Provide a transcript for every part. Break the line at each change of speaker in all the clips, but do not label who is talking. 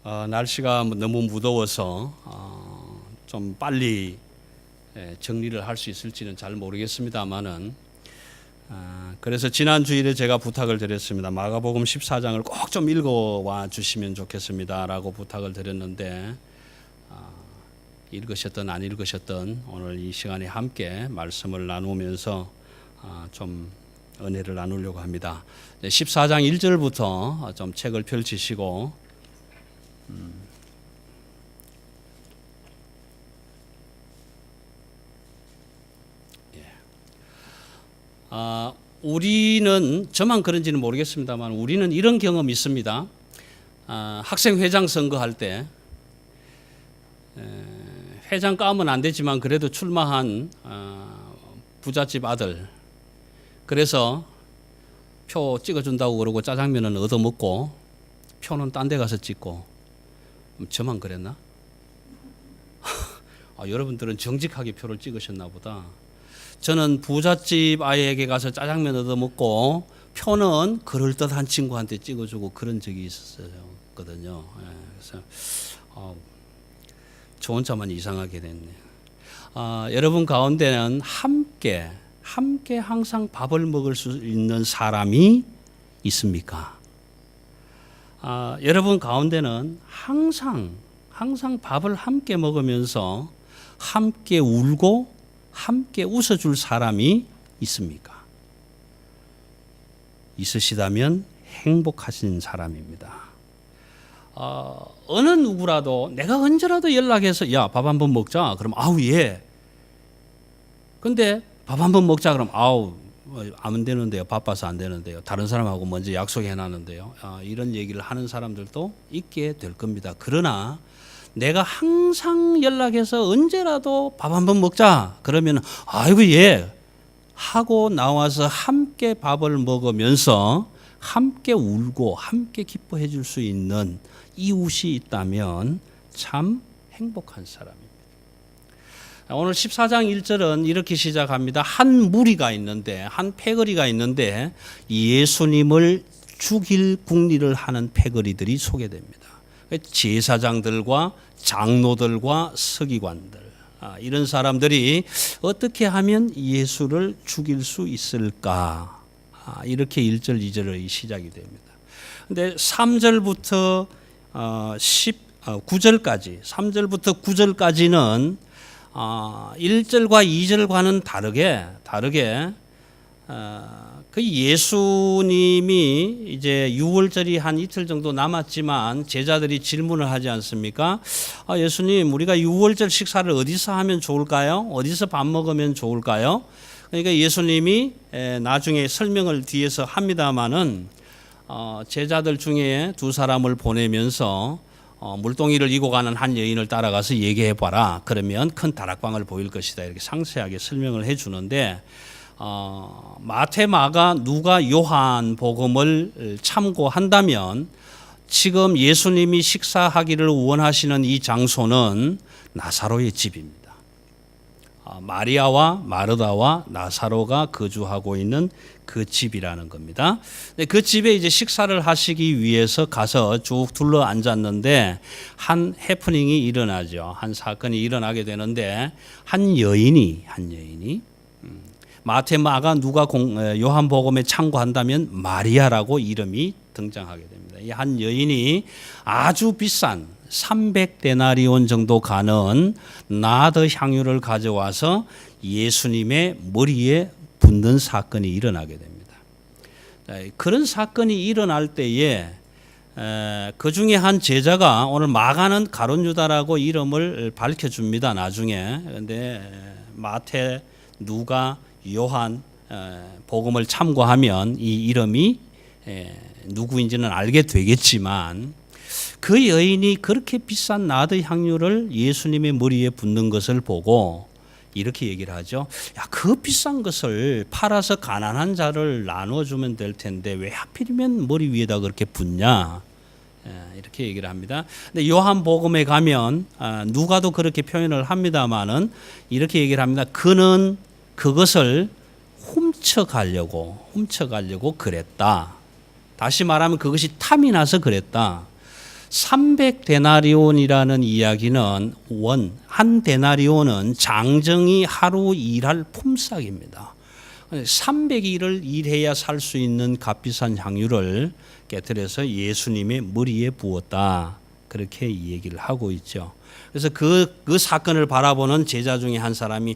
날씨가 너무 무더워서 좀 빨리 정리를 할 수 있을지는 잘 모르겠습니다만은 그래서 지난 주일에 제가 부탁을 드렸습니다. 마가복음 14장을 꼭 좀 읽어와 주시면 좋겠습니다라고 부탁을 드렸는데 읽으셨든 안 읽으셨든 오늘 이 시간에 함께 말씀을 나누면서 좀 은혜를 나누려고 합니다. 14장 1절부터 좀 책을 펼치시고 우리는 저만 그런지는 모르겠습니다만 우리는 이런 경험이 있습니다. 학생회장 선거할 때 회장 까면 안 되지만 그래도 출마한 부잣집 아들, 그래서 표 찍어준다고 그러고 짜장면은 얻어먹고 표는 딴 데 가서 찍고. 저만 그랬나? 여러분들은 정직하게 표를 찍으셨나 보다. 저는 부잣집 아이에게 가서 짜장면 얻어먹고 표는 그럴듯한 친구한테 찍어주고 그런 적이 있었거든요. 그래서 저 혼자만 이상하게 됐네요. 여러분 가운데는 함께 항상 밥을 먹을 수 있는 사람이 있습니까? 여러분 가운데는 항상 밥을 함께 먹으면서 함께 울고 함께 웃어줄 사람이 있습니까? 있으시다면 행복하신 사람입니다. 어느 누구라도 내가 언제라도 연락해서 야, 밥 한번 먹자. 그럼 아우 예. 근데 밥 한번 먹자. 그럼 아우 안 되는데요. 바빠서 안 되는데요. 다른 사람하고 먼저 약속해 놨는데요. 이런 얘기를 하는 사람들도 있게 될 겁니다. 그러나 내가 항상 연락해서 언제라도 밥 한번 먹자. 그러면 아이고 예 하고 나와서 함께 밥을 먹으면서 함께 울고 함께 기뻐해 줄 수 있는 이웃이 있다면 참 행복한 사람입니다. 오늘 14장 1절은 이렇게 시작합니다. 한 무리가 있는데, 한 패거리가 있는데 예수님을 죽일 궁리를 하는 패거리들이 소개됩니다. 제사장들과 장로들과 서기관들, 이런 사람들이 어떻게 하면 예수를 죽일 수 있을까? 이렇게 1절, 2절의 시작이 됩니다. 근데 3절부터 9절까지, 3절부터 9절까지는 1절과 2절과는 다르게 그 예수님이 이제 6월절이 한 이틀 정도 남았지만 제자들이 질문을 하지 않습니까? 예수님, 우리가 6월절 식사를 어디서 하면 좋을까요? 어디서 밥 먹으면 좋을까요? 그러니까 예수님이 나중에 설명을 뒤에서 합니다마는 제자들 중에 두 사람을 보내면서 물동이를 이고 가는 한 여인을 따라가서 얘기해 봐라. 그러면 큰 다락방을 보일 것이다. 이렇게 상세하게 설명을 해 주는데 마태, 마가, 누가, 요한 복음을 참고한다면 지금 예수님이 식사하기를 원하시는 이 장소는 나사로의 집입니다. 마리아와 마르다와 나사로가 거주하고 있는 그 집이라는 겁니다. 그 집에 이제 식사를 하시기 위해서 가서 쭉 둘러 앉았는데 한 해프닝이 일어나죠. 한 사건이 일어나게 되는데 한 여인이 마태, 마가, 누가, 요한복음에 참고한다면 마리아라고 이름이 등장하게 됩니다. 이 한 여인이 아주 비싼 300데나리온 정도 가는 나드 향유를 가져와서 예수님의 머리에 붓는 사건이 일어나게 됩니다. 그런 사건이 일어날 때에 그 중에 한 제자가, 오늘 마가는 가룟 유다라고 이름을 밝혀줍니다. 나중에. 그런데 마태, 누가, 요한 복음을 참고하면 이 이름이 누구인지는 알게 되겠지만 그 여인이 그렇게 비싼 나드 향유를 예수님의 머리에 붓는 것을 보고 이렇게 얘기를 하죠. 야, 그 비싼 것을 팔아서 가난한 자를 나눠주면 될 텐데 왜 하필이면 머리 위에다 그렇게 붓냐? 이렇게 얘기를 합니다. 근데 요한복음에 가면 누가도 그렇게 표현을 합니다만은 이렇게 얘기를 합니다. 그는 그것을 훔쳐가려고 그랬다. 다시 말하면 그것이 탐이 나서 그랬다. 300데나리온이라는 이야기는 한 데나리온은 장정이 하루 일할 품삯입니다. 300일을 일해야 살 수 있는 값비싼 향유를 깨뜨려서 예수님의 머리에 부었다. 그렇게 얘기를 하고 있죠. 그래서 그 사건을 바라보는 제자 중에 한 사람이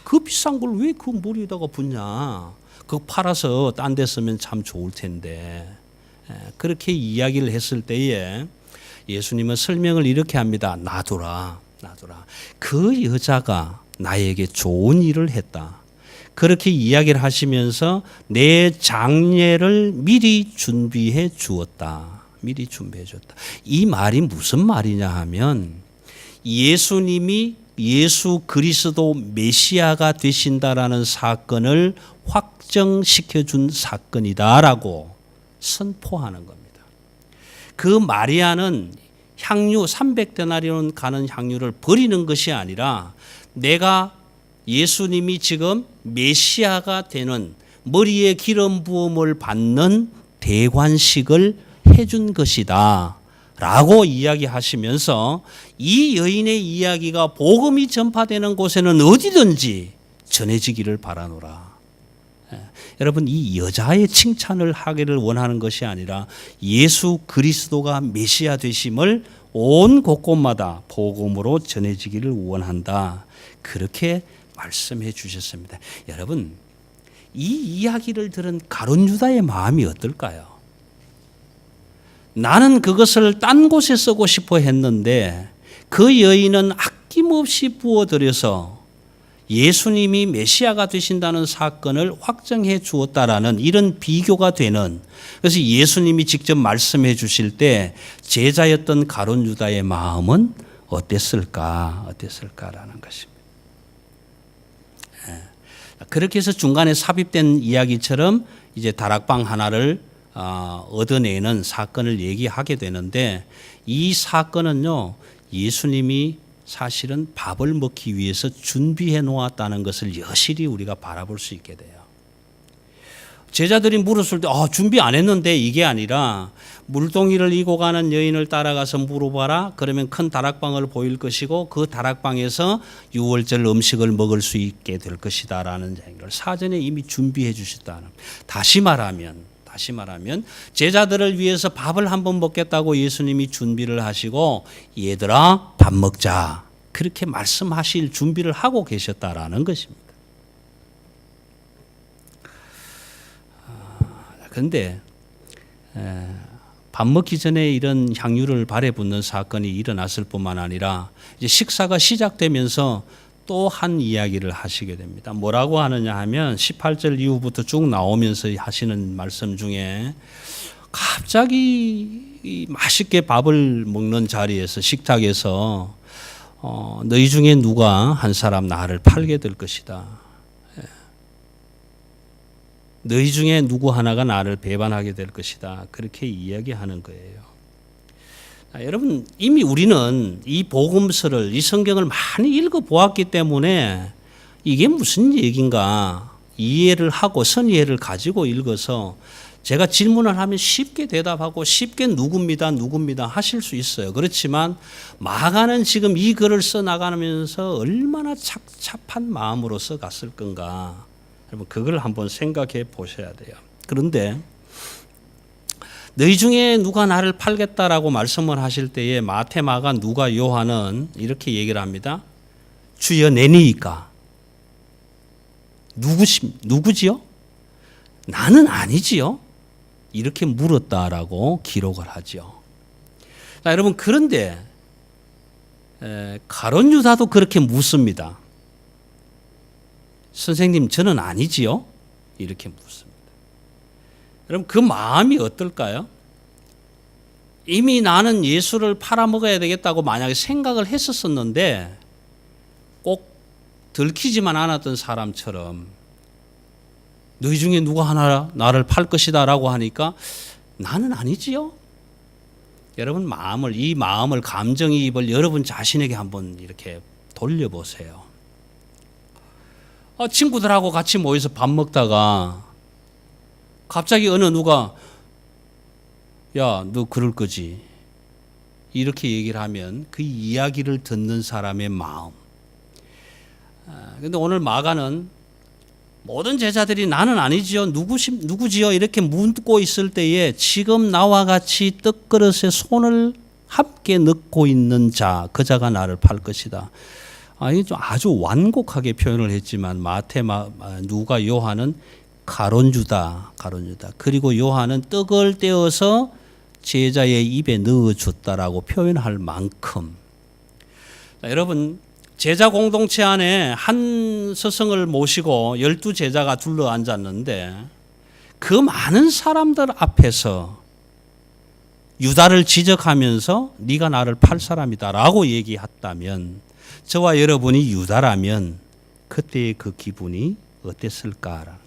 그 비싼 걸 왜 그 머리에다가 붓냐. 그거 팔아서 딴 데 쓰면 참 좋을 텐데. 그렇게 이야기를 했을 때에 예수님은 설명을 이렇게 합니다. 놔둬라. 그 여자가 나에게 좋은 일을 했다. 그렇게 이야기를 하시면서 내 장례를 미리 준비해 주었다. 미리 준비해 줬다. 이 말이 무슨 말이냐 하면 예수님이 예수 그리스도 메시아가 되신다라는 사건을 확정시켜 준 사건이다라고 선포하는 겁니다. 그 마리아는 향유 300데나리온 가는 향유를 버리는 것이 아니라 내가 예수님이 지금 메시아가 되는 머리에 기름 부음을 받는 대관식을 해준 것이다 라고 이야기하시면서 이 여인의 이야기가 복음이 전파되는 곳에는 어디든지 전해지기를 바라노라. 여러분, 이 여자의 칭찬을 하기를 원하는 것이 아니라 예수 그리스도가 메시아 되심을 온 곳곳마다 복음으로 전해지기를 원한다. 그렇게 말씀해 주셨습니다. 여러분, 이 이야기를 들은 가룟 유다의 마음이 어떨까요? 나는 그것을 딴 곳에 쓰고 싶어 했는데 그 여인은 아낌없이 부어들여서 예수님이 메시아가 되신다는 사건을 확정해 주었다라는 이런 비교가 되는, 그래서 예수님이 직접 말씀해 주실 때 제자였던 가룟 유다의 마음은 어땠을까라는 것입니다. 그렇게 해서 중간에 삽입된 이야기처럼 이제 다락방 하나를 얻어내는 사건을 얘기하게 되는데, 이 사건은요, 예수님이 사실은 밥을 먹기 위해서 준비해 놓았다는 것을 여실히 우리가 바라볼 수 있게 돼요. 제자들이 물었을 때 준비 안 했는데 이게 아니라 물동이를 이고 가는 여인을 따라가서 물어봐라. 그러면 큰 다락방을 보일 것이고 그 다락방에서 유월절 음식을 먹을 수 있게 될 것이다 라는 얘기를 사전에 이미 준비해 주셨다는. 다시 말하면 제자들을 위해서 밥을 한번 먹겠다고 예수님이 준비를 하시고 얘들아 밥 먹자 그렇게 말씀하실 준비를 하고 계셨다라는 것입니다. 그런데 밥 먹기 전에 이런 향유를 발에 붓는 사건이 일어났을 뿐만 아니라 이제 식사가 시작되면서 또 한 이야기를 하시게 됩니다. 뭐라고 하느냐 하면 18절 이후부터 쭉 나오면서 하시는 말씀 중에 갑자기 맛있게 밥을 먹는 자리에서 식탁에서 너희 중에 누가 한 사람 나를 팔게 될 것이다. 너희 중에 누구 하나가 나를 배반하게 될 것이다. 그렇게 이야기하는 거예요. 여러분, 이미 우리는 이 복음서를, 이 성경을 많이 읽어보았기 때문에 이게 무슨 얘기인가 이해를 하고 선이해를 가지고 읽어서 제가 질문을 하면 쉽게 대답하고 쉽게 누굽니다 하실 수 있어요. 그렇지만 마가는 지금 이 글을 써나가면서 얼마나 착잡한 마음으로 써갔을 건가. 여러분, 그걸 한번 생각해 보셔야 돼요. 그런데 너희 중에 누가 나를 팔겠다라고 말씀을 하실 때에 마태, 마가, 누가, 요한은 이렇게 얘기를 합니다. 주여 내니이까. 누구지요? 나는 아니지요. 이렇게 물었다라고 기록을 하죠. 자, 여러분, 그런데 가룟 유다도 그렇게 묻습니다. 선생님, 저는 아니지요? 이렇게 묻습니다. 여러분, 그 마음이 어떨까요? 이미 나는 예수를 팔아먹어야 되겠다고 만약에 생각을 했었었는데 꼭 들키지만 않았던 사람처럼 너희 중에 누가 하나 나를 팔 것이다 라고 하니까 나는 아니지요? 여러분, 이 마음을 감정이입을 여러분 자신에게 한번 이렇게 돌려보세요. 친구들하고 같이 모여서 밥 먹다가 갑자기 어느 누가 야, 너 그럴 거지. 이렇게 얘기를 하면 그 이야기를 듣는 사람의 마음. 그런데 오늘 마가는 모든 제자들이 나는 아니지요, 누구지요 이렇게 묻고 있을 때에 지금 나와 같이 떡그릇에 손을 함께 넣고 있는 자, 그 자가 나를 팔 것이다. 이게 좀 아주 완곡하게 표현을 했지만 마태, 누가, 요한은 가론유다. 그리고 요한은 떡을 떼어서 제자의 입에 넣어줬다라고 표현할 만큼. 여러분, 제자 공동체 안에 한 스승을 모시고 12제자가 둘러 앉았는데 그 많은 사람들 앞에서 유다를 지적하면서 네가 나를 팔 사람이다라고 얘기했다면, 저와 여러분이 유다라면 그때의 그 기분이 어땠을까?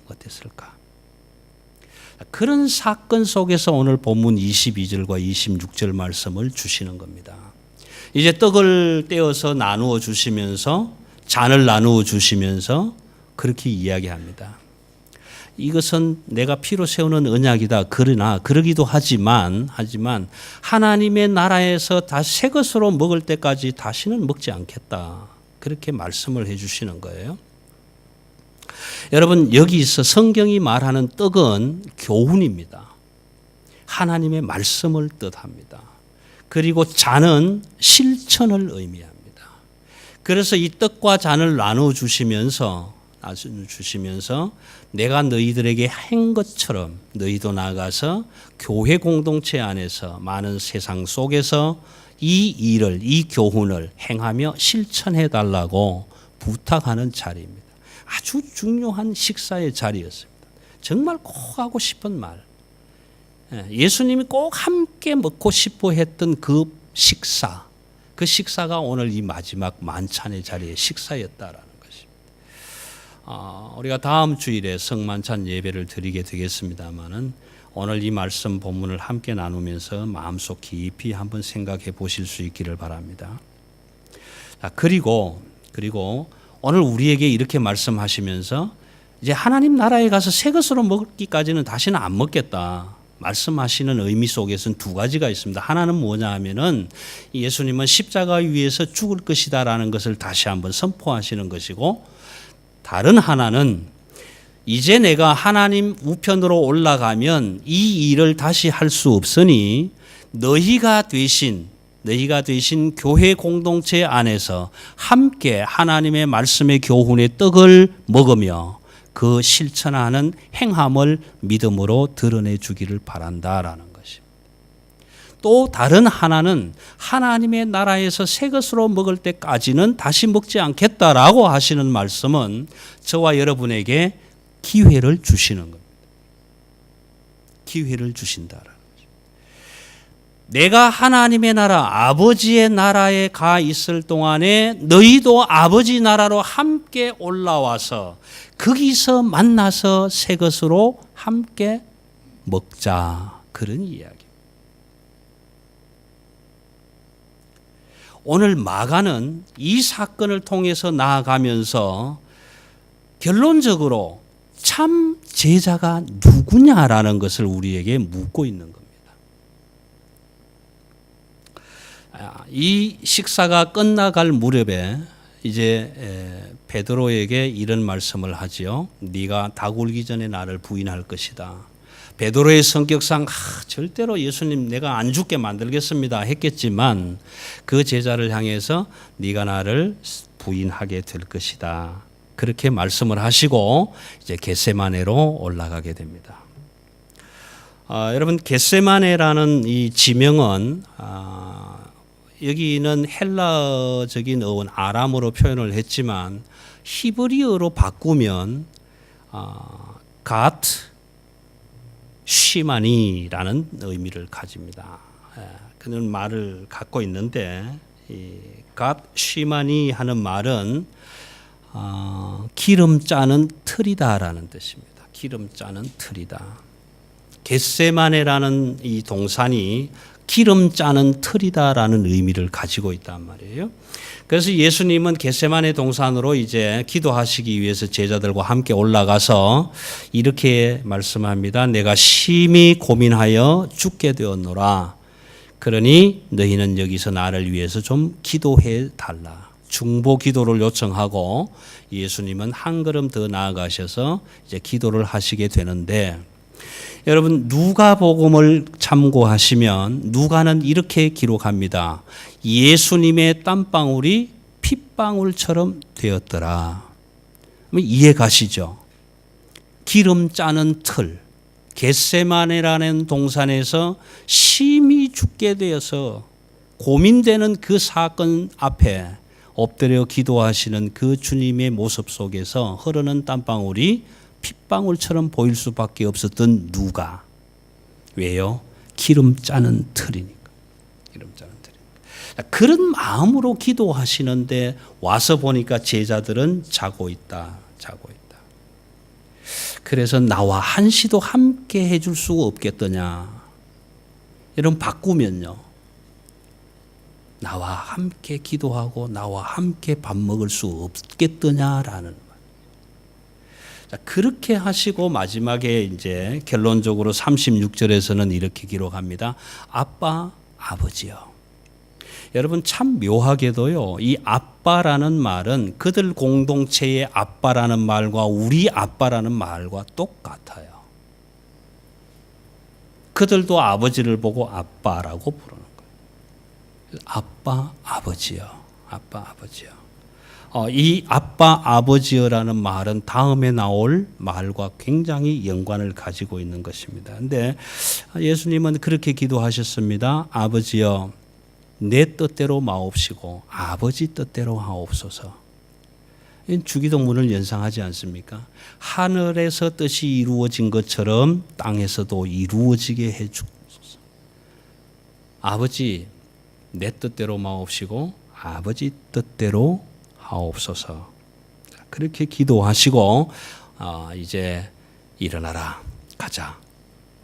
그런 사건 속에서 오늘 본문 22절과 26절 말씀을 주시는 겁니다. 이제 떡을 떼어서 나누어 주시면서, 잔을 나누어 주시면서 그렇게 이야기합니다. 이것은 내가 피로 세우는 언약이다. 그러나 그러기도 하지만 하나님의 나라에서 다시 새 것으로 먹을 때까지 다시는 먹지 않겠다. 그렇게 말씀을 해 주시는 거예요. 여러분, 여기서 성경이 말하는 떡은 교훈입니다. 하나님의 말씀을 뜻합니다. 그리고 잔은 실천을 의미합니다. 그래서 이 떡과 잔을 나눠 주시면서 내가 너희들에게 한 것처럼 너희도 나가서 교회 공동체 안에서 많은 세상 속에서 이 교훈을 행하며 실천해 달라고 부탁하는 자리입니다. 아주 중요한 식사의 자리였습니다. 정말 꼭 하고 싶은 말. 예수님이 꼭 함께 먹고 싶어 했던 그 식사가 오늘 이 마지막 만찬의 자리의 식사였다라는 것입니다. 우리가 다음 주일에 성만찬 예배를 드리게 되겠습니다만은 오늘 이 말씀 본문을 함께 나누면서 마음속 깊이 한번 생각해 보실 수 있기를 바랍니다. 그리고 오늘 우리에게 이렇게 말씀하시면서 이제 하나님 나라에 가서 새 것으로 먹기까지는 다시는 안 먹겠다 말씀하시는 의미 속에서는 두 가지가 있습니다. 하나는 뭐냐 하면은 예수님은 십자가 위에서 죽을 것이다라는 것을 다시 한번 선포하시는 것이고, 다른 하나는 이제 내가 하나님 우편으로 올라가면 이 일을 다시 할 수 없으니 너희가 되신 교회 공동체 안에서 함께 하나님의 말씀의 교훈의 떡을 먹으며 그 실천하는 행함을 믿음으로 드러내 주기를 바란다라는 것입니다. 또 다른 하나는 하나님의 나라에서 새 것으로 먹을 때까지는 다시 먹지 않겠다라고 하시는 말씀은 저와 여러분에게 기회를 주시는 겁니다. 기회를 주신다라는 거죠. 내가 하나님의 나라, 아버지의 나라에 가 있을 동안에 너희도 아버지 나라로 함께 올라와서 거기서 만나서 새 것으로 함께 먹자. 그런 이야기. 오늘 마가는 이 사건을 통해서 나아가면서 결론적으로 참 제자가 누구냐라는 것을 우리에게 묻고 있는 겁니다. 이 식사가 끝나갈 무렵에 이제 베드로에게 이런 말씀을 하지요. 네가 닭 울기 전에 나를 부인할 것이다. 베드로의 성격상 절대로 예수님 내가 안 죽게 만들겠습니다 했겠지만 그 제자를 향해서 네가 나를 부인하게 될 것이다. 그렇게 말씀을 하시고 이제 겟세마네로 올라가게 됩니다. 여러분, 겟세마네라는 이 지명은 여기는 헬라적인 어원 아람어로 표현을 했지만 히브리어로 바꾸면 갓 쉬마니라는 의미를 가집니다. 그런 말을 갖고 있는데 갓 쉬마니 하는 말은 기름 짜는 틀이다라는 뜻입니다. 기름 짜는 틀이다. 겟세마네라는 이 동산이 기름 짜는 틀이다라는 의미를 가지고 있단 말이에요. 그래서 예수님은 겟세마네 동산으로 이제 기도하시기 위해서 제자들과 함께 올라가서 이렇게 말씀합니다. 내가 심히 고민하여 죽게 되었노라. 그러니 너희는 여기서 나를 위해서 좀 기도해 달라. 중보 기도를 요청하고 예수님은 한 걸음 더 나아가셔서 이제 기도를 하시게 되는데, 여러분 누가복음을 참고하시면 누가는 이렇게 기록합니다. 예수님의 땀방울이 핏방울처럼 되었더라. 이해 가시죠? 기름 짜는 틀, 겟세마네라는 동산에서 심히 죽게 되어서 고민되는 그 사건 앞에 엎드려 기도하시는 그 주님의 모습 속에서 흐르는 땀방울이 핏방울처럼 보일 수밖에 없었던 누가. 왜요? 기름 짜는 틀이니까. 기름 짜는 틀이니까. 그런 마음으로 기도하시는데 와서 보니까 제자들은 자고 있다. 그래서 나와 한시도 함께 해줄 수가 없겠더냐. 이런 바꾸면요, 나와 함께 기도하고 나와 함께 밥 먹을 수 없겠더냐라는 말. 자, 그렇게 하시고 마지막에 이제 결론적으로 36절에서는 이렇게 기록합니다. 아빠, 아버지요. 여러분 참 묘하게도요, 이 아빠라는 말은 그들 공동체의 아빠라는 말과 우리 아빠라는 말과 똑같아요. 그들도 아버지를 보고 아빠라고 부르는 거예요. 아빠, 아버지요. 아빠, 아버지요. 이 아빠, 아버지요라는 말은 다음에 나올 말과 굉장히 연관을 가지고 있는 것입니다. 그런데 예수님은 그렇게 기도하셨습니다. 아버지요, 내 뜻대로 마옵시고 아버지 뜻대로 하옵소서. 주기도문을 연상하지 않습니까? 하늘에서 뜻이 이루어진 것처럼 땅에서도 이루어지게 해 주옵소서. 아버지, 내 뜻대로 마옵시고 아버지 뜻대로 하옵소서. 그렇게 기도하시고 이제 일어나라, 가자.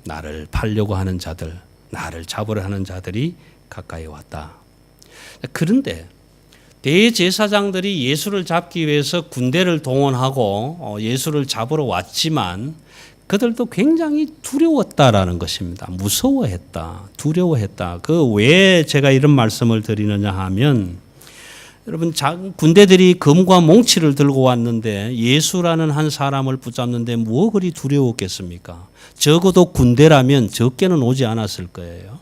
나를 팔려고 하는 자들, 나를 잡으려 하는 자들이 가까이 왔다. 그런데 대제사장들이 예수를 잡기 위해서 군대를 동원하고 예수를 잡으러 왔지만 그들도 굉장히 두려웠다라는 것입니다. 무서워했다, 두려워했다. 그 왜 제가 이런 말씀을 드리느냐 하면, 여러분 군대들이 금과 몽치를 들고 왔는데 예수라는 한 사람을 붙잡는데 뭐 그리 두려웠겠습니까? 적어도 군대라면 적게는 오지 않았을 거예요.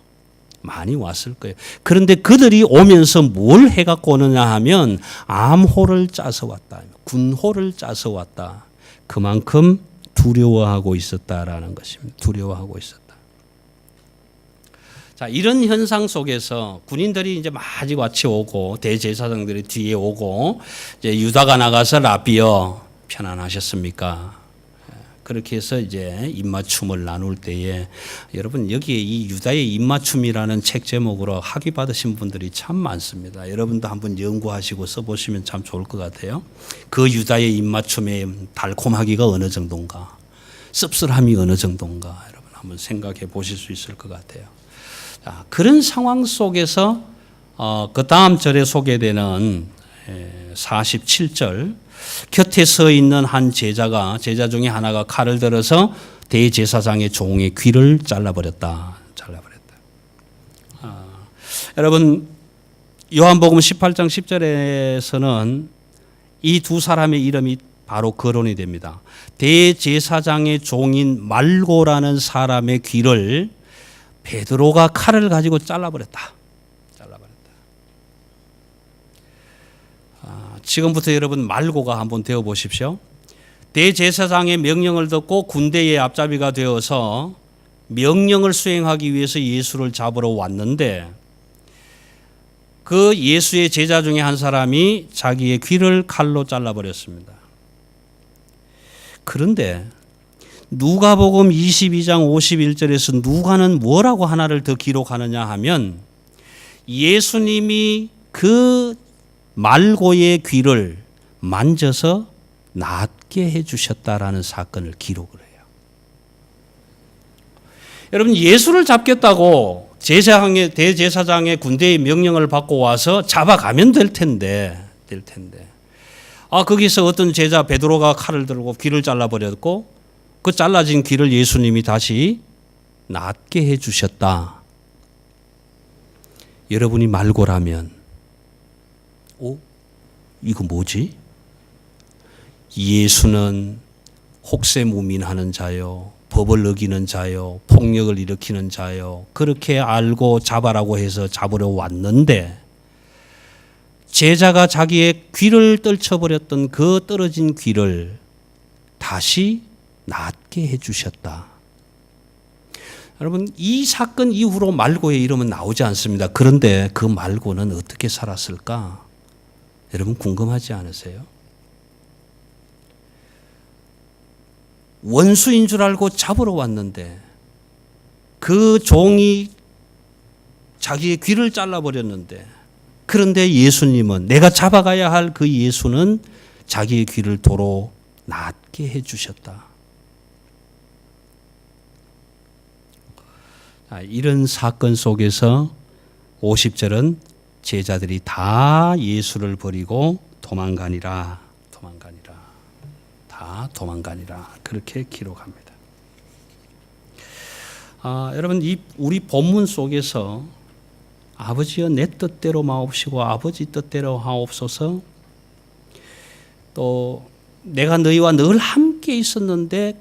많이 왔을 거예요. 그런데 그들이 오면서 뭘 해갖고 오느냐 하면 암호를 짜서 왔다. 군호를 짜서 왔다. 그만큼 두려워하고 있었다라는 것입니다. 두려워하고 있었다. 자, 이런 현상 속에서 군인들이 이제 마지같이 오고 대제사장들이 뒤에 오고 이제 유다가 나가서 라비여 편안하셨습니까? 그렇게 해서 이제 입맞춤을 나눌 때에, 여러분 여기에 이 유다의 입맞춤이라는 책 제목으로 학위 받으신 분들이 참 많습니다. 여러분도 한번 연구하시고 써보시면 참 좋을 것 같아요. 그 유다의 입맞춤의 달콤하기가 어느 정도인가, 씁쓸함이 어느 정도인가, 여러분 한번 생각해 보실 수 있을 것 같아요. 자, 그런 상황 속에서 그 다음 절에 소개되는 47절, 곁에 서 있는 한 제자 중에 하나가 칼을 들어서 대제사장의 종의 귀를 잘라버렸다. 여러분 요한복음 18장 10절에서는 이 두 사람의 이름이 바로 거론이 됩니다. 대제사장의 종인 말고라는 사람의 귀를 베드로가 칼을 가지고 잘라버렸다. 지금부터 여러분 말고가 한번 되어 보십시오. 대제사장의 명령을 듣고 군대의 앞잡이가 되어서 명령을 수행하기 위해서 예수를 잡으러 왔는데, 그 예수의 제자 중에 한 사람이 자기의 귀를 칼로 잘라버렸습니다. 그런데 누가복음 22장 51절에서 누가는 뭐라고 하나를 더 기록하느냐 하면, 예수님이 그 말고의 귀를 만져서 낫게 해주셨다라는 사건을 기록을 해요. 여러분 예수를 잡겠다고 대제사장의 군대의 명령을 받고 와서 잡아가면 될 텐데 거기서 어떤 제자 베드로가 칼을 들고 귀를 잘라버렸고, 그 잘라진 귀를 예수님이 다시 낫게 해주셨다. 여러분이 말고라면 이거 뭐지? 예수는 혹세무민하는 자요, 법을 어기는 자요, 폭력을 일으키는 자요, 그렇게 알고 잡아라고 해서 잡으러 왔는데 제자가 자기의 귀를 떨쳐버렸던 그 떨어진 귀를 다시 낫게 해주셨다. 여러분, 이 사건 이후로 말고의 이름은 나오지 않습니다. 그런데 그 말고는 어떻게 살았을까? 여러분 궁금하지 않으세요? 원수인 줄 알고 잡으러 왔는데 그 종이 자기의 귀를 잘라버렸는데, 그런데 예수님은, 내가 잡아가야 할 그 예수는 자기의 귀를 도로 낫게 해주셨다. 이런 사건 속에서 50절은 제자들이 다 예수를 버리고 도망가니라. 다 도망가니라. 그렇게 기록합니다. 여러분, 우리 본문 속에서 아버지여 내 뜻대로 마옵시고 아버지 뜻대로 하옵소서, 또 내가 너희와 늘 함께 있었는데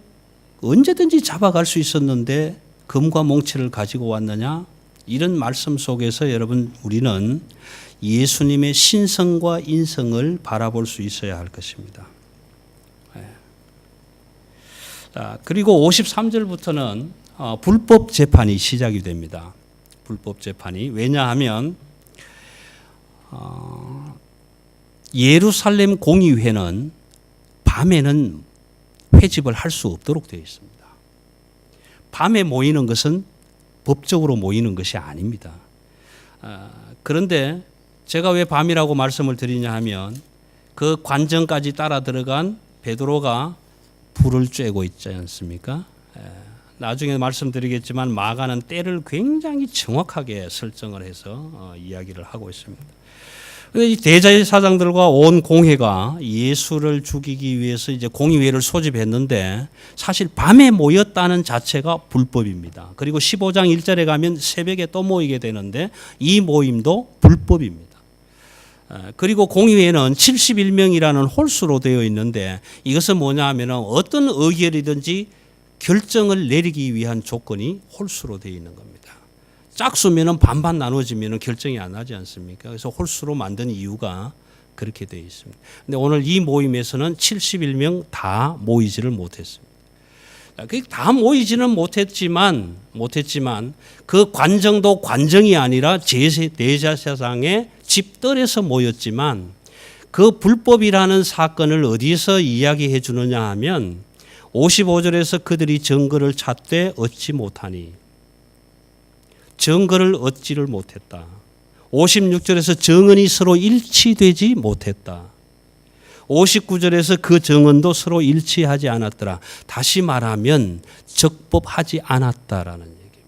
언제든지 잡아갈 수 있었는데 금과 몽치를 가지고 왔느냐, 이런 말씀 속에서 여러분 우리는 예수님의 신성과 인성을 바라볼 수 있어야 할 것입니다. 그리고 53절부터는 불법 재판이 시작이 됩니다. 불법 재판이. 왜냐하면 예루살렘 공의회는 밤에는 회집을 할 수 없도록 되어 있습니다. 밤에 모이는 것은 법적으로 모이는 것이 아닙니다. 그런데 제가 왜 밤이라고 말씀을 드리냐 하면 그 관정까지 따라 들어간 베드로가 불을 쬐고 있지 않습니까? 나중에 말씀드리겠지만 마가는 때를 굉장히 정확하게 설정을 해서 이야기를 하고 있습니다. 이 대제사장들과 온 공회가 예수를 죽이기 위해서 이제 공의회를 소집했는데 사실 밤에 모였다는 자체가 불법입니다. 그리고 15장 1절에 가면 새벽에 또 모이게 되는데 이 모임도 불법입니다. 그리고 공의회는 71명이라는 홀수로 되어 있는데 이것은 뭐냐 하면 어떤 의결이든지 결정을 내리기 위한 조건이 홀수로 되어 있는 겁니다. 짝수면은 반반 나눠지면은 결정이 안 나지 않습니까? 그래서 홀수로 만든 이유가 그렇게 되어 있습니다. 근데 오늘 이 모임에서는 71명 다 모이지를 못했습니다. 다 모이지는 못했지만 그 관정도 관정이 아니라 대제사장의 집들에서 모였지만 그 불법이라는 사건을 어디서 이야기해 주느냐 하면 55절에서 그들이 증거를 찾되 얻지 못하니, 증거를 얻지를 못했다. 56절에서 증언이 서로 일치되지 못했다. 59절에서 그 증언도 서로 일치하지 않았더라. 다시 말하면 적법하지 않았다라는 얘기입니다.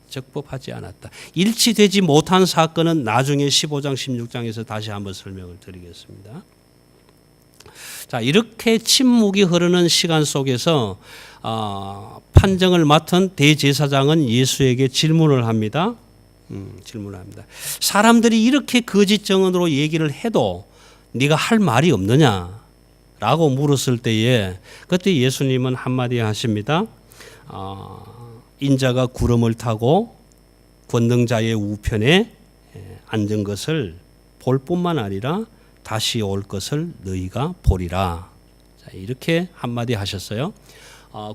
적법하지 않았다. 일치되지 못한 사건은 나중에 15장 16장에서 다시 한번 설명을 드리겠습니다. 자, 이렇게 침묵이 흐르는 시간 속에서 판정을 맡은 대제사장은 예수에게 질문을 합니다. 사람들이 이렇게 거짓 증언으로 얘기를 해도 네가 할 말이 없느냐라고 물었을 때에 그때 예수님은 한마디 하십니다. 인자가 구름을 타고 권능자의 우편에 앉은 것을 볼 뿐만 아니라 다시 올 것을 너희가 보리라. 자, 이렇게 한마디 하셨어요.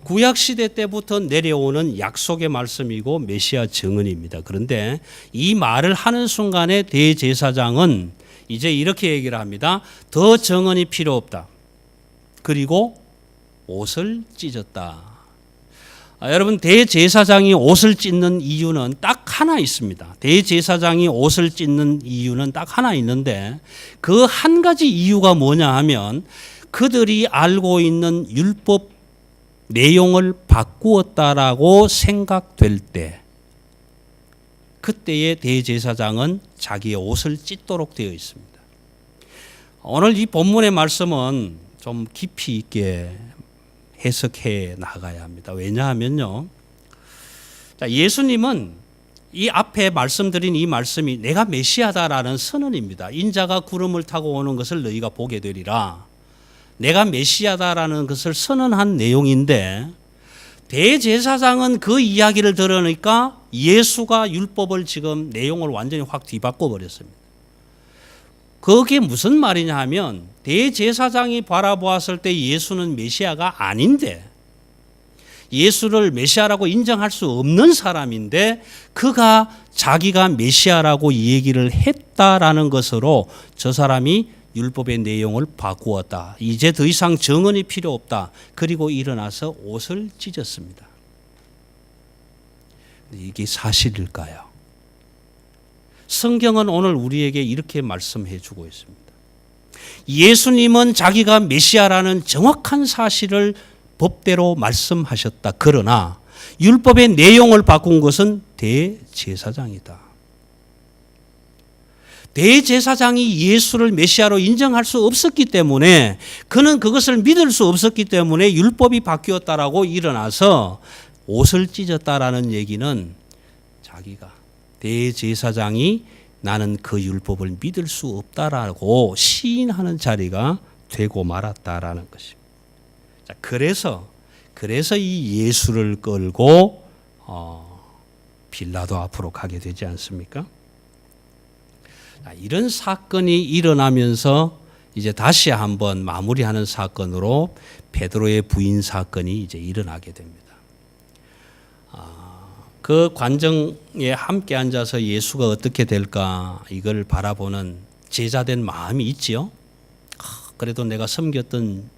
구약 시대 때부터 내려오는 약속의 말씀이고 메시아 증언입니다. 그런데 이 말을 하는 순간에 대제사장은 이제 이렇게 얘기를 합니다. 더 증언이 필요 없다. 그리고 옷을 찢었다. 여러분, 대제사장이 옷을 찢는 이유는 딱 하나 있습니다. 대제사장이 옷을 찢는 이유는 딱 하나 있는데 그 한 가지 이유가 뭐냐 하면 그들이 알고 있는 율법 내용을 바꾸었다라고 생각될 때 그때의 대제사장은 자기의 옷을 찢도록 되어 있습니다. 오늘 이 본문의 말씀은 좀 깊이 있게 해석해 나가야 합니다. 왜냐하면요, 예수님은 이 앞에 말씀드린 이 말씀이 내가 메시아다라는 선언입니다. 인자가 구름을 타고 오는 것을 너희가 보게 되리라. 내가 메시아다라는 것을 선언한 내용인데 대제사장은 그 이야기를 들으니까 예수가 율법을 지금 내용을 완전히 확 뒤바꿔 버렸습니다. 그게 무슨 말이냐 하면 대제사장이 바라보았을 때 예수는 메시아가 아닌데 예수를 메시아라고 인정할 수 없는 사람인데 그가 자기가 메시아라고 얘기를 했다라는 것으로 저 사람이 율법의 내용을 바꾸었다. 이제 더 이상 정언이 필요 없다. 그리고 일어나서 옷을 찢었습니다. 이게 사실일까요? 성경은 오늘 우리에게 이렇게 말씀해 주고 있습니다. 예수님은 자기가 메시아라는 정확한 사실을 법대로 말씀하셨다. 그러나 율법의 내용을 바꾼 것은 대제사장이다. 대제사장이 예수를 메시아로 인정할 수 없었기 때문에 그는 그것을 믿을 수 없었기 때문에 율법이 바뀌었다라고 일어나서 옷을 찢었다라는 얘기는 자기가 대제사장이 나는 그 율법을 믿을 수 없다라고 시인하는 자리가 되고 말았다라는 것입니다. 자, 그래서 이 예수를 끌고 빌라도 앞으로 가게 되지 않습니까? 이런 사건이 일어나면서 이제 다시 한번 마무리하는 사건으로 베드로의 부인 사건이 이제 일어나게 됩니다. 그 관정에 함께 앉아서 예수가 어떻게 될까 이걸 바라보는 제자된 마음이 있지요. 그래도 내가 섬겼던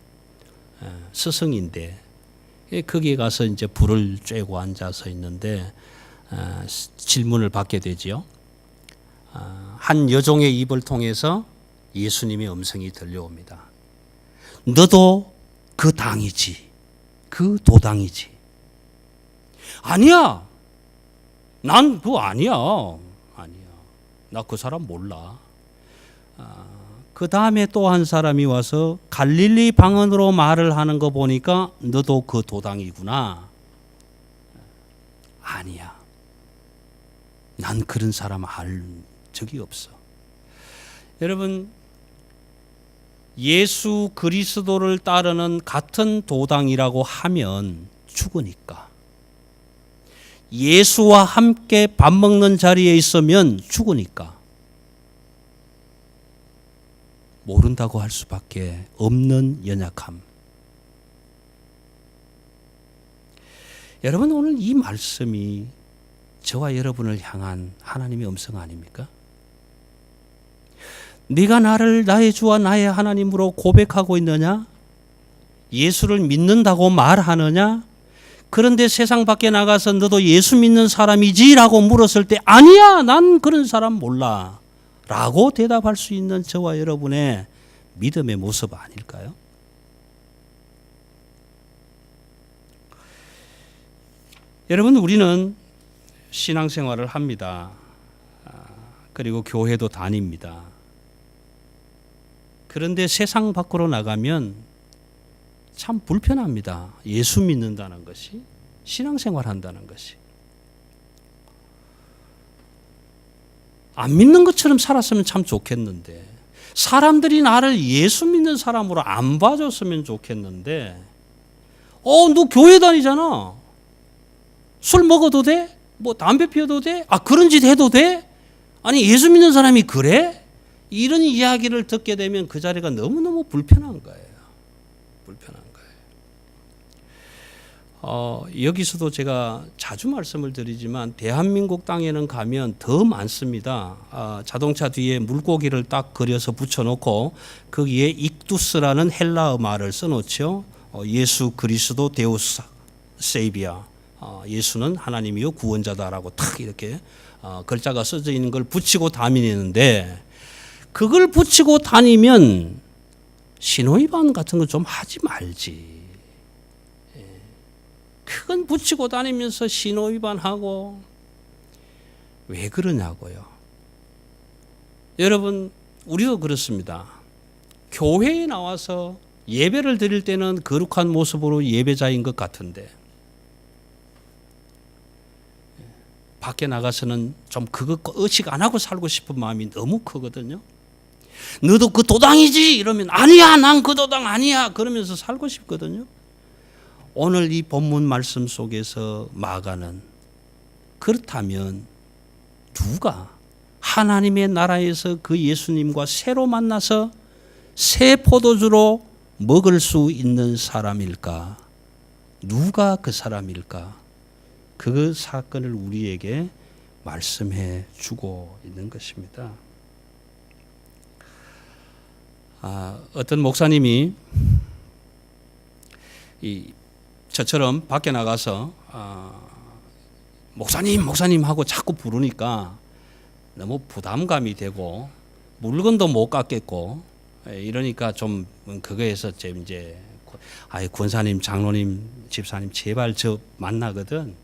스승인데 거기에 가서 이제 불을 쬐고 앉아서 있는데 질문을 받게 되지요. 한 여종의 입을 통해서 예수님의 음성이 들려옵니다. 너도 그 당이지, 그 도당이지. 아니야. 난 그거 아니야. 나 그 사람 몰라. 그 다음에 또 한 사람이 와서 갈릴리 방언으로 말을 하는 거 보니까 너도 그 도당이구나. 아니야. 난 그런 사람 알 적이 없어. 여러분, 예수 그리스도를 따르는 같은 도당이라고 하면 죽으니까. 예수와 함께 밥 먹는 자리에 있으면 죽으니까. 모른다고 할 수밖에 없는 연약함. 여러분, 오늘 이 말씀이 저와 여러분을 향한 하나님의 음성 아닙니까? 네가 나를 나의 주와 나의 하나님으로 고백하고 있느냐? 예수를 믿는다고 말하느냐? 그런데 세상 밖에 나가서 너도 예수 믿는 사람이지? 라고 물었을 때 아니야, 난 그런 사람 몰라 라고 대답할 수 있는 저와 여러분의 믿음의 모습 아닐까요? 여러분, 우리는 신앙생활을 합니다. 그리고 교회도 다닙니다. 그런데 세상 밖으로 나가면 참 불편합니다. 예수 믿는다는 것이, 신앙생활 한다는 것이. 안 믿는 것처럼 살았으면 참 좋겠는데, 사람들이 나를 예수 믿는 사람으로 안 봐줬으면 좋겠는데, 너 교회 다니잖아. 술 먹어도 돼? 뭐 담배 피워도 돼? 그런 짓 해도 돼? 아니, 예수 믿는 사람이 그래? 이런 이야기를 듣게 되면 그 자리가 너무너무 불편한 거예요. 불편한 거예요. 여기서도 제가 자주 말씀을 드리지만 대한민국 땅에는 가면 더 많습니다. 자동차 뒤에 물고기를 딱 그려서 붙여놓고 거기에 익두스라는 헬라어 말을 써놓죠. 예수 그리스도 데우스 세이비아. 예수는 하나님이요 구원자다라고 탁 이렇게 글자가 써져 있는 걸 붙이고 다니는데, 그걸 붙이고 다니면 신호위반 같은 거 좀 하지 말지. 그건 붙이고 다니면서 신호위반하고 왜 그러냐고요. 여러분, 우리도 그렇습니다. 교회에 나와서 예배를 드릴 때는 거룩한 모습으로 예배자인 것 같은데 밖에 나가서는 좀 그거 의식 안 하고 살고 싶은 마음이 너무 크거든요. 너도 그 도당이지 이러면 아니야, 난 그 도당 아니야 그러면서 살고 싶거든요. 오늘 이 본문 말씀 속에서 마가는 그렇다면 누가 하나님의 나라에서 그 예수님과 새로 만나서 새 포도주로 먹을 수 있는 사람일까? 누가 그 사람일까? 그 사건을 우리에게 말씀해 주고 있는 것입니다. 어떤 목사님이 저처럼 밖에 나가서 목사님 하고 자꾸 부르니까 너무 부담감이 되고 물건도 못 갖겠고 이러니까 좀 그거에서 이제 권사님, 장로님, 집사님 제발 저 만나거든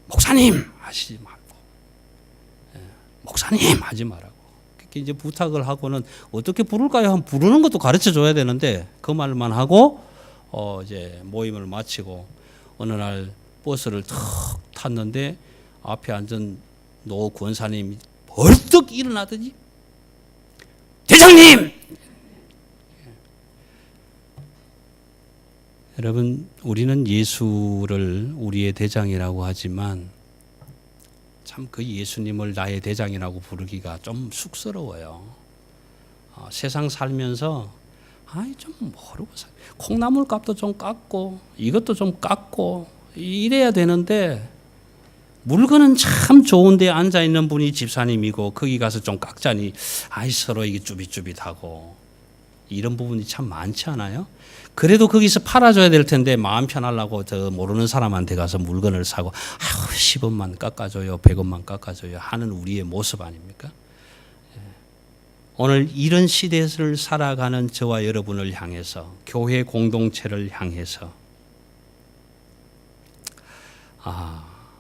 목사님 하시지 말고 목사님 하지 말라고 그렇게 이제 부탁을 하고는 어떻게 부를까요? 한번 부르는 것도 가르쳐 줘야 되는데 그 말만 하고 이제 모임을 마치고 어느 날 버스를 탁 탔는데 앞에 앉은 노 권사님이 벌떡 일어나더니 대장님! 여러분, 우리는 예수를 우리의 대장이라고 하지만 참 그 예수님을 나의 대장이라고 부르기가 좀 쑥스러워요. 세상 살면서 좀 모르고 콩나물 값도 좀 깎고 이것도 좀 깎고 이래야 되는데 물건은 참 좋은 데 앉아 있는 분이 집사님이고 거기 가서 좀 깎자니 서로 이게 쭈빗쭈빗하고 이런 부분이 참 많지 않아요? 그래도 거기서 팔아줘야 될 텐데 마음 편하려고 저 모르는 사람한테 가서 물건을 사고 10원만 깎아줘요, 100원만 깎아줘요 하는 우리의 모습 아닙니까? 오늘 이런 시대를 살아가는 저와 여러분을 향해서 교회 공동체를 향해서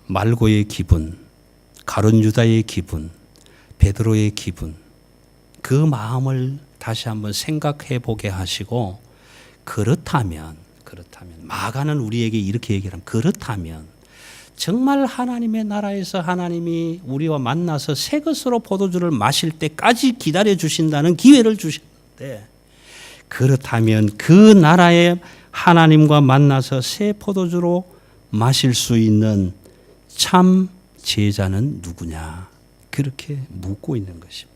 말고의 기분, 가룟 유다의 기분, 베드로의 기분 그 마음을 다시 한번 생각해 보게 하시고 그렇다면 마가는 우리에게 이렇게 얘기를 합니다. 그렇다면 정말 하나님의 나라에서 하나님이 우리와 만나서 새 것으로 포도주를 마실 때까지 기다려 주신다는 기회를 주셨는데 그렇다면 그 나라에 하나님과 만나서 새 포도주로 마실 수 있는 참 제자는 누구냐 그렇게 묻고 있는 것입니다.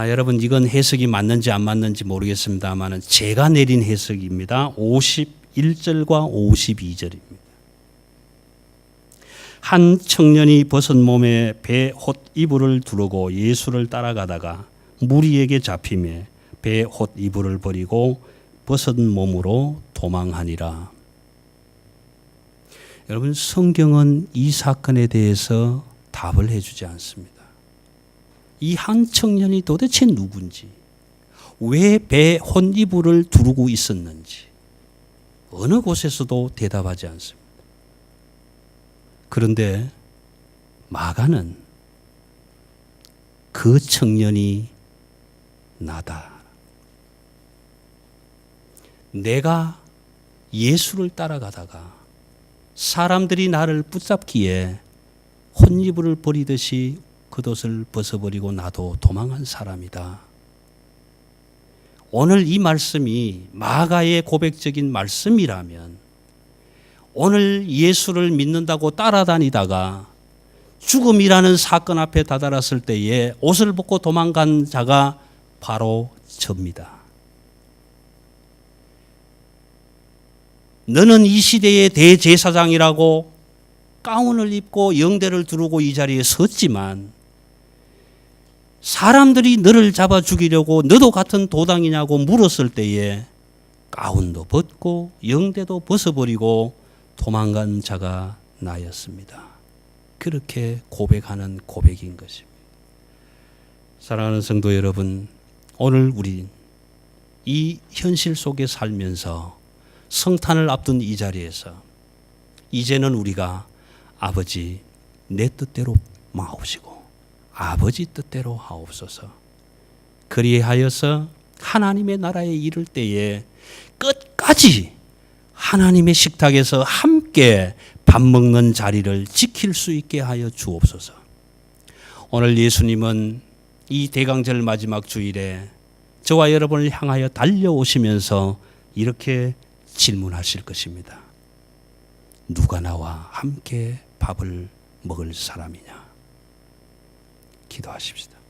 여러분 이건 해석이 맞는지 안 맞는지 모르겠습니다만 제가 내린 해석입니다. 51절과 52절입니다. 한 청년이 벗은 몸에 배 홑 이불을 두르고 예수를 따라가다가 무리에게 잡히매 배 홑 이불을 버리고 벗은 몸으로 도망하니라. 여러분 성경은 이 사건에 대해서 답을 해주지 않습니다. 이 한 청년이 도대체 누군지, 왜 배 홑 이불을 두르고 있었는지 어느 곳에서도 대답하지 않습니다. 그런데 마가는 그 청년이 나다. 내가 예수를 따라가다가 사람들이 나를 붙잡기에 홑이불을 버리듯이 겉옷을 벗어버리고 나도 도망한 사람이다. 오늘 이 말씀이 마가의 고백적인 말씀이라면 오늘 예수를 믿는다고 따라다니다가 죽음이라는 사건 앞에 다다랐을 때에 옷을 벗고 도망간 자가 바로 저입니다. 너는 이 시대의 대제사장이라고 가운을 입고 영대를 두르고 이 자리에 섰지만 사람들이 너를 잡아 죽이려고 너도 같은 도당이냐고 물었을 때에 가운도 벗고 영대도 벗어버리고 도망간 자가 나였습니다. 그렇게 고백하는 고백인 것입니다. 사랑하는 성도 여러분, 오늘 우리 이 현실 속에 살면서 성탄을 앞둔 이 자리에서 이제는 우리가 아버지 내 뜻대로 마옵시고 아버지 뜻대로 하옵소서. 그리하여서 하나님의 나라에 이를 때에 끝까지 하나님의 식탁에서 함께 밥 먹는 자리를 지킬 수 있게 하여 주옵소서. 오늘 예수님은 이 대강절 마지막 주일에 저와 여러분을 향하여 달려오시면서 이렇게 질문하실 것입니다. 누가 나와 함께 밥을 먹을 사람이냐? 기도하십시다.